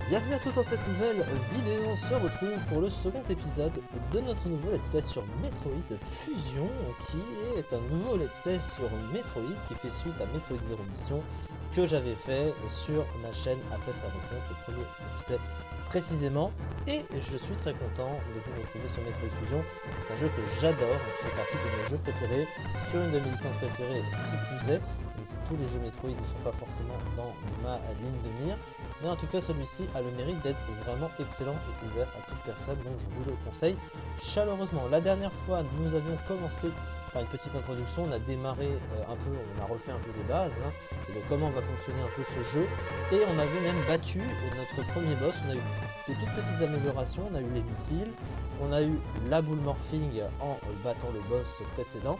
Bienvenue à tous dans cette nouvelle vidéo. On se retrouve pour le second épisode de notre nouveau let's play sur Metroid Fusion, qui est un nouveau let's play sur Metroid qui fait suite à Metroid Zero Mission que j'avais fait sur ma chaîne après sa refonte, le premier let's play précisément. Et je suis très content de vous retrouver sur Metroid Fusion, un jeu que j'adore, qui fait partie de mes jeux préférés, sur une de mes licences préférées qui plus est, même si tous les jeux Metroid ne sont pas forcément dans ma ligne de mire. Mais en tout cas, celui-ci a le mérite d'être vraiment excellent et ouvert à toute personne, donc je vous le conseille chaleureusement. La dernière fois, nous avions commencé par une petite introduction, on a démarré un peu, on a refait un peu les bases, et de comment va fonctionner un peu ce jeu, et on avait même battu notre premier boss. On a eu de toutes petites améliorations, on a eu les missiles, on a eu la boule morphing en battant le boss précédent,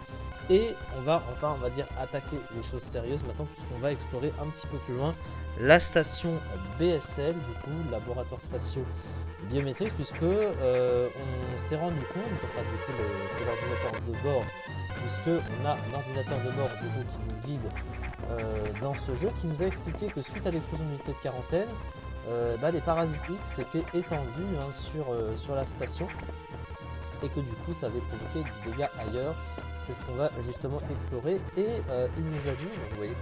et on va enfin, on va dire, attaquer les choses sérieuses maintenant, puisqu'on va explorer un petit peu plus loin la station BSL, du coup, laboratoire spatiaux biométrique, puisque on s'est rendu compte, enfin du coup c'est l'ordinateur de bord, puisque on a un ordinateur de bord du coup qui nous guide dans ce jeu, qui nous a expliqué que suite à l'explosion de l'unité de quarantaine, les parasites X s'étaient étendus sur la station, et que du coup ça avait provoqué des dégâts ailleurs. C'est ce qu'on va justement explorer, et il nous a dit, donc vous voyez,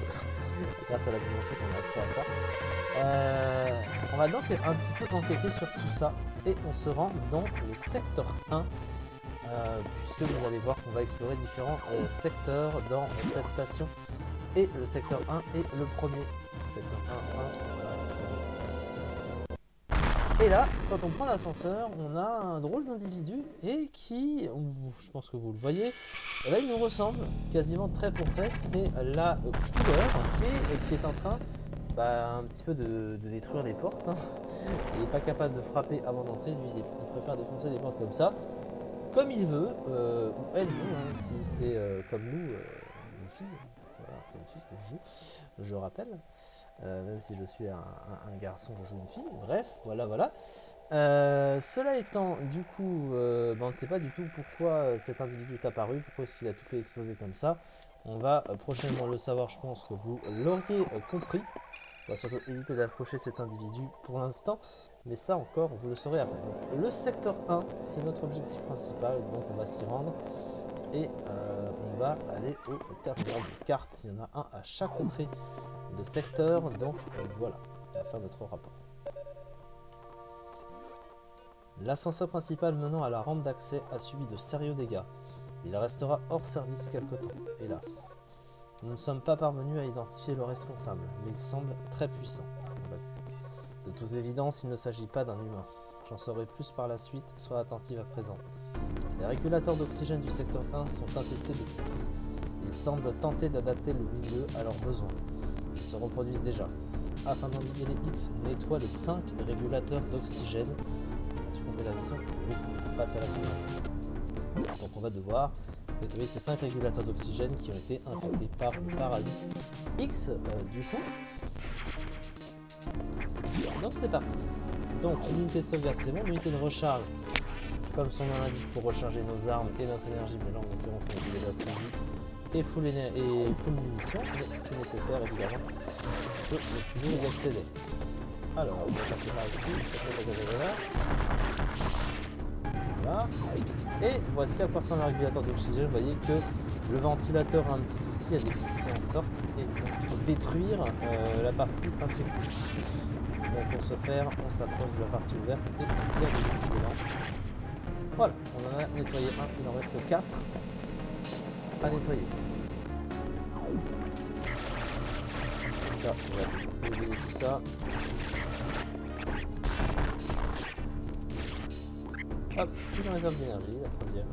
grâce à la bibliothèque on a accès à ça. On va donc un petit peu enquêter sur tout ça, et on se rend dans le secteur 1, puisque vous allez voir qu'on va explorer différents secteurs dans cette station, et le secteur 1 est le premier. Secteur 1. Et là, quand on prend l'ascenseur, on a un drôle d'individu, et qui, je pense que vous le voyez, là il nous ressemble quasiment trait pour trait, c'est la couleur, et qui est en train un petit peu de détruire les portes. Il n'est pas capable de frapper avant d'entrer, lui il préfère défoncer les portes comme ça, comme il veut, ou elle veut, si c'est comme nous, une fille, voilà, c'est une fille que je joue, je rappelle. Même si je suis un garçon, je joue une fille, bref, voilà. Cela étant, du coup, on ne sait pas du tout pourquoi cet individu est apparu, pourquoi est-ce qu'il a tout fait exploser comme ça. On va prochainement le savoir, je pense que vous l'auriez compris. On va surtout éviter d'approcher cet individu pour l'instant, mais ça encore, vous le saurez après. Donc, le secteur 1, c'est notre objectif principal, donc on va s'y rendre. Et on va aller au terminal de carte, il y en a un à chaque entrée de secteur, donc voilà, on va faire notre rapport. L'ascenseur principal menant à la rampe d'accès a subi de sérieux dégâts. Il restera hors service quelque temps, hélas. Nous ne sommes pas parvenus à identifier le responsable, mais il semble très puissant. De toute évidence, il ne s'agit pas d'un humain. J'en saurai plus par la suite, sois attentive à présent. Les régulateurs d'oxygène du secteur 1 sont infestés de X. Ils semblent tenter d'adapter le milieu à leurs besoins. Ils se reproduisent déjà. Afin d'endiguer les X, nettoie les 5 régulateurs d'oxygène. Tu compris la mission? Oui, passe à l'action. Donc on va devoir nettoyer ces 5 régulateurs d'oxygène qui ont été infectés par le parasite X, du coup. Donc c'est parti. Donc l'unité de sauvegarde c'est bon, l'unité de recharge, comme son nom l'indique, pour recharger nos armes et notre énergie, mais là en l'occurrence on a déjà prévu. Et full munitions, mais si nécessaire évidemment, on peut toujours y accéder. Alors, on va passer par ici, voilà. Et voici à quoi ressemble un régulateur d'oxygène. Vous voyez que le ventilateur a un petit souci, il y a des vis qui en sortent, et donc il faut détruire la partie infectée. Donc pour ce faire, on s'approche de la partie ouverte et on tire des vis dedans. Voilà, on en a nettoyé un, il en reste 4 à nettoyer. Là, on va oublier tout ça. Hop, une réserve d'énergie, la troisième.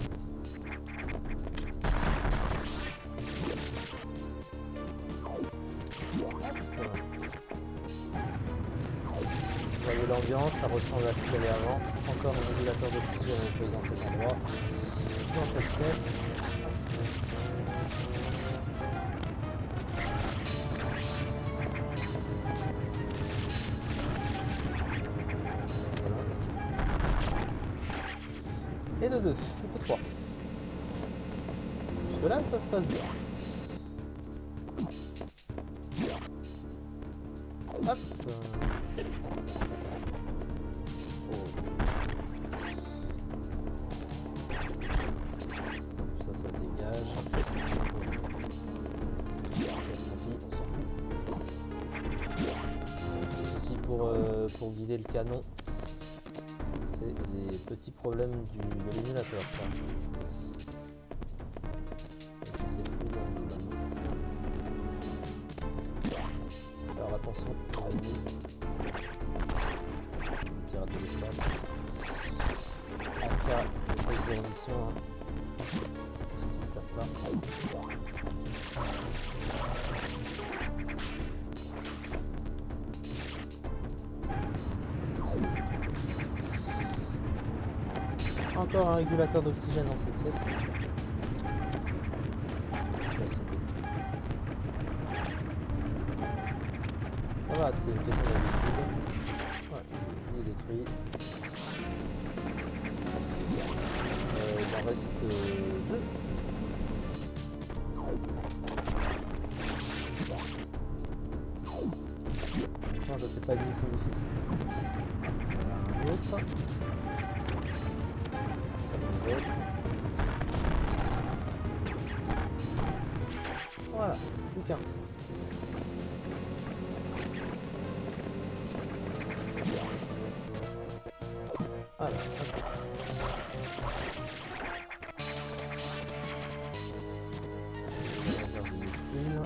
Vous voyez l'ambiance, ça ressemble à ce qu'il y avait avant. Encore un régulateur d'oxygène nettoyé dans cet endroit, dans cette pièce. Et de 2, plus que 3. Jusque là, ça se passe bien. Hop. pour guider le canon. C'est les petits problèmes de l'émulateur, ça. Donc ça c'est fluide globalement. Alors attention aux ennemis. C'est des pirates de l'espace. AK, avec zéro mission. Hein. Ceux qui ne savent pas. Encore un régulateur d'oxygène dans cette pièce. Je vais sauter. Voilà, c'est une question d'habitude. Ouais, il est détruit. Il en reste 2. Non, ça c'est pas une mission difficile. Voilà un autre. Les autres. Voilà, plus qu'un. Voilà. Réserve de missiles.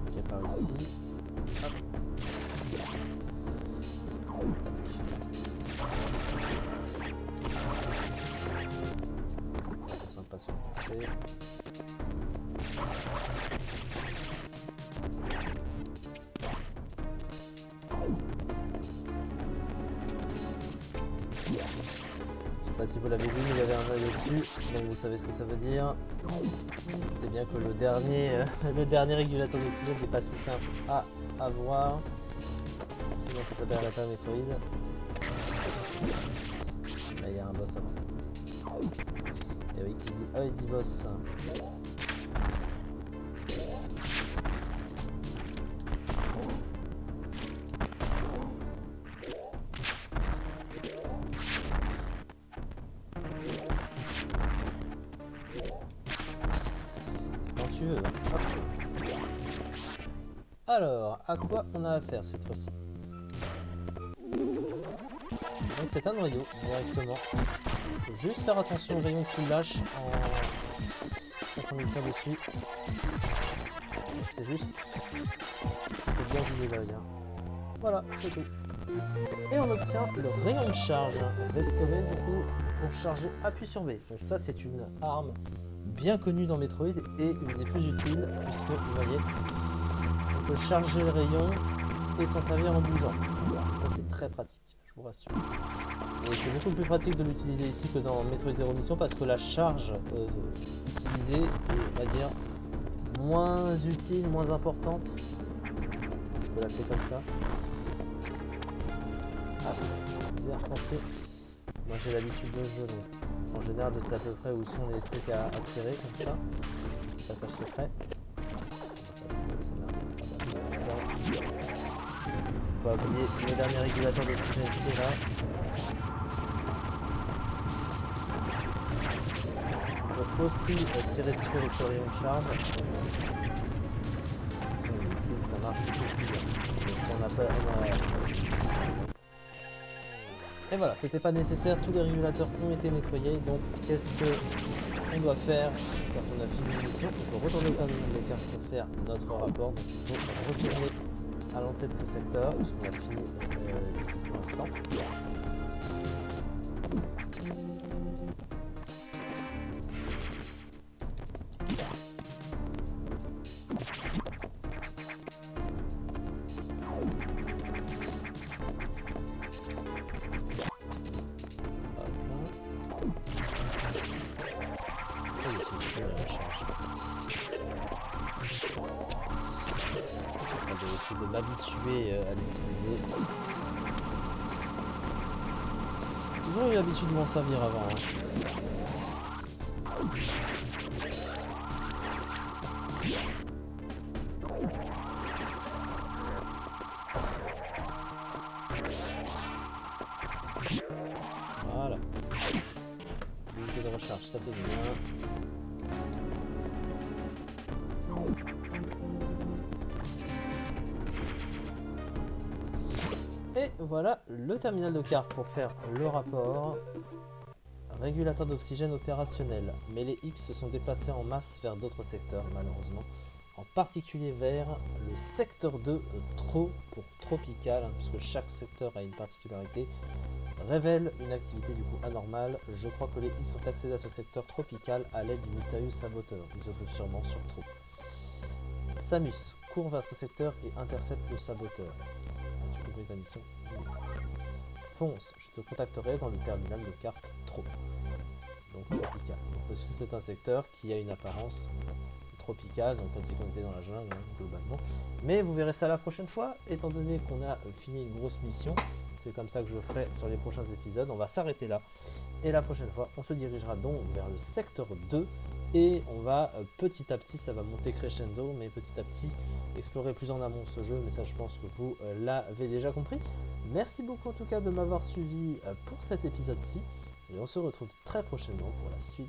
Ok, par ici. Hop. Attention de ne pas se faire toucher. Je sais pas si vous l'avez vu, mais il y avait un œil au-dessus, donc vous savez ce que ça veut dire. C'est bien que le dernier régulateur d'oxygène n'est pas si simple à avoir. Sinon ça s'appelle la Terre Metroid. Là il y a un boss avant. Et oui, qui dit œil dit boss. Tu veux. Hop. Alors, à quoi on a affaire cette fois-ci? Donc c'est un noyau directement. Faut juste faire attention au rayon que tu lâches quand on y tire dessus. C'est juste. Faut bien viser l'œil. Hein. Voilà, c'est tout. Et on obtient le rayon de charge. Restauré du coup pour charger appui sur B. Donc ça c'est une arme bien connue dans Metroid et une des plus utiles puisque vous voyez on peut charger le rayon et s'en servir en bougeant. Ça c'est très pratique, je vous rassure. Et c'est beaucoup plus pratique de l'utiliser ici que dans Metroid Zero Mission parce que la charge utilisée est, on va dire, moins utile, moins importante. On peut l'appeler comme ça. Ah, bien repensé. Moi j'ai l'habitude de jeu donc en général je sais à peu près où sont les trucs à tirer comme ça. Petit passage secret. Ça. Faut pas oublier le dernier régulateur d'oxygène qui est là. On peut aussi tirer dessus avec le rayon de charge. Sinon les missiles ça marche tout possible. Mais si on n'a pas... Et voilà, c'était pas nécessaire, tous les régulateurs ont été nettoyés, donc qu'est-ce qu'on doit faire quand on a fini l'émission? Il faut retourner au terminal de carte pour faire notre rapport, donc il faut retourner à l'entrée de ce secteur, parce qu'on a fini ici pour l'instant. Je vais essayer de m'habituer à l'utiliser. J'ai toujours eu l'habitude de m'en servir avant. Hein. charge, ça fait du bien. Et voilà le terminal de carte pour faire le rapport. Régulateur d'oxygène opérationnel, mais les X se sont déplacés en masse vers d'autres secteurs malheureusement, en particulier vers le secteur 2 trop pour tropical, hein, puisque chaque secteur a une particularité, révèle une activité du coup anormale. Je crois que les X ont accédé à ce secteur tropical à l'aide du mystérieux saboteur, ils occupent sûrement sur trop. Samus court vers ce secteur et intercepte le saboteur. As-tu compris ta mission? Oui. Fonce, je te contacterai dans le terminal de carte trop. Donc tropical. Parce que c'est un secteur qui a une apparence tropicale, donc comme si on était dans la jungle, hein, globalement. Mais vous verrez ça la prochaine fois, étant donné qu'on a fini une grosse mission. C'est comme ça que je ferai sur les prochains épisodes. On va s'arrêter là. Et la prochaine fois, on se dirigera donc vers le secteur 2. Et on va petit à petit, ça va monter crescendo, mais petit à petit, explorer plus en amont ce jeu. Mais ça, je pense que vous l'avez déjà compris. Merci beaucoup en tout cas de m'avoir suivi pour cet épisode-ci. Et on se retrouve très prochainement pour la suite.